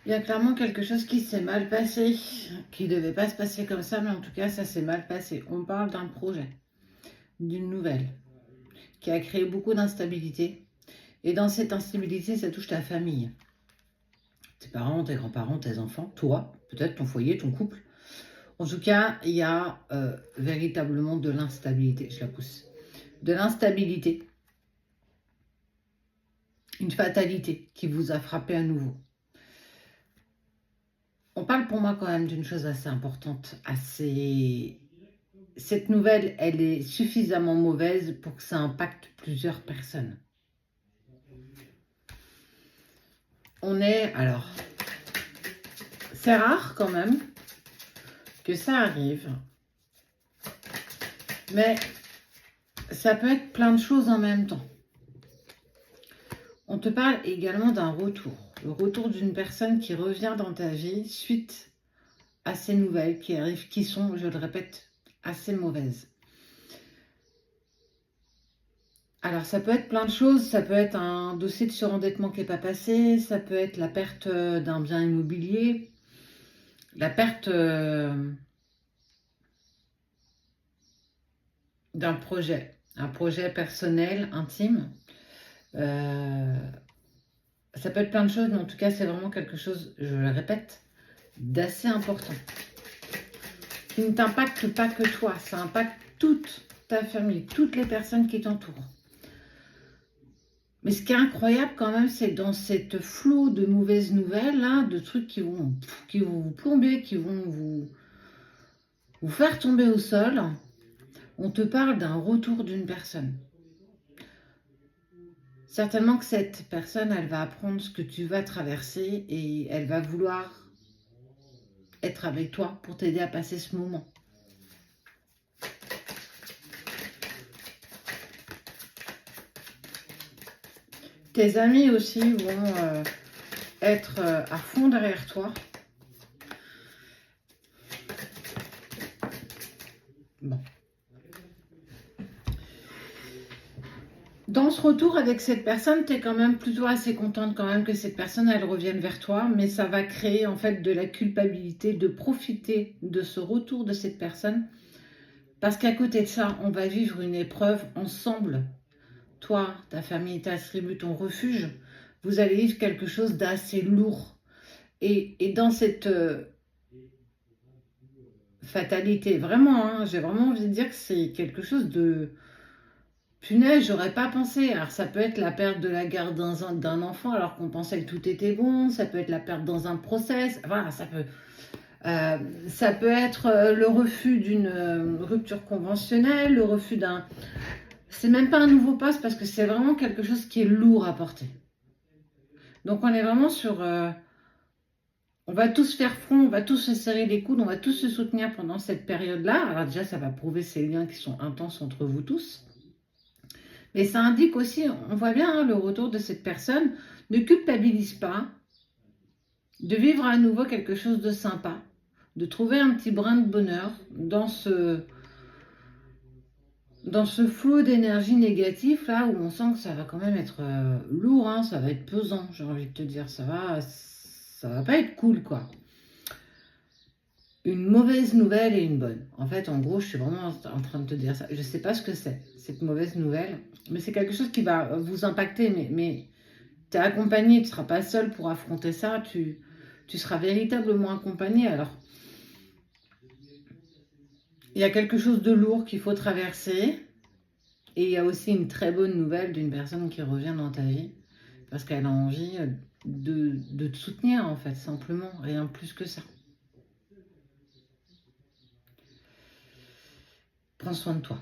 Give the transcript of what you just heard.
Il y a clairement quelque chose qui s'est mal passé, qui ne devait pas se passer comme ça, mais en tout cas, ça s'est mal passé. On parle d'un projet, d'une nouvelle, qui a créé beaucoup d'instabilité. Et dans cette instabilité, ça touche ta famille. Tes parents, tes grands-parents, tes enfants, toi, peut-être ton foyer, ton couple. En tout cas, il y a véritablement de l'instabilité. Je la pousse. De l'instabilité. Une fatalité qui vous a frappé à nouveau. On parle pour moi quand même d'une chose assez importante, Cette nouvelle, elle est suffisamment mauvaise pour que ça impacte plusieurs personnes. Alors, c'est rare quand même que ça arrive, mais ça peut être plein de choses en même temps. On te parle également d'un retour. Le retour d'une personne qui revient dans ta vie suite à ces nouvelles qui arrivent, qui sont, je le répète, assez mauvaises. Alors, ça peut être plein de choses. Ça peut être un dossier de surendettement qui n'est pas passé. Ça peut être la perte d'un bien immobilier. La perte d'un projet. Un projet personnel, intime. Ça peut être plein de choses, mais en tout cas, c'est vraiment quelque chose, je le répète, d'assez important. Qui ne t'impacte pas que toi. Ça impacte toute ta famille, toutes les personnes qui t'entourent. Mais ce qui est incroyable quand même, c'est que dans cette flot de mauvaises nouvelles, là, de trucs qui vont vous plomber, qui vont vous faire tomber au sol, on te parle d'un retour d'une personne. Certainement que cette personne, elle va apprendre ce que tu vas traverser et elle va vouloir être avec toi pour t'aider à passer ce moment. Tes amis aussi vont être à fond derrière toi. Bon. Dans ce retour avec cette personne, tu es quand même plutôt assez contente quand même que cette personne, elle revienne vers toi, mais ça va créer en fait de la culpabilité de profiter de ce retour de cette personne, parce qu'à côté de ça, on va vivre une épreuve ensemble. Toi, ta famille, ta tribu, ton refuge, vous allez vivre quelque chose d'assez lourd. Et dans cette fatalité, vraiment, hein, j'ai vraiment envie de dire que c'est quelque chose de... Punaise, j'aurais pas pensé. Alors, ça peut être la perte de la garde d'un enfant alors qu'on pensait que tout était bon. Ça peut être la perte dans un process. Voilà, ça peut être le refus d'une rupture conventionnelle, le refus d'un... C'est même pas un nouveau poste parce que c'est vraiment quelque chose qui est lourd à porter. Donc, on est vraiment sur... on va tous faire front, on va tous se serrer les coudes, on va tous se soutenir pendant cette période-là. Alors déjà, ça va prouver ces liens qui sont intenses entre vous tous. Mais ça indique aussi, on voit bien le retour de cette personne. Ne culpabilise pas de vivre à nouveau quelque chose de sympa, de trouver un petit brin de bonheur dans ce flot d'énergie négative là où on sent que ça va quand même être lourd, hein, ça va être pesant, j'ai envie de te dire, ça va pas être cool quoi. Une mauvaise nouvelle et une bonne. En fait, en gros, je suis vraiment en train de te dire ça. Je ne sais pas ce que c'est, cette mauvaise nouvelle, mais c'est quelque chose qui va vous impacter. Mais tu es accompagné, tu ne seras pas seul pour affronter ça. Tu seras véritablement accompagné. Alors, il y a quelque chose de lourd qu'il faut traverser. Et il y a aussi une très bonne nouvelle d'une personne qui revient dans ta vie. Parce qu'elle a envie de te soutenir, en fait, simplement. Rien plus que ça. Prends soin de toi.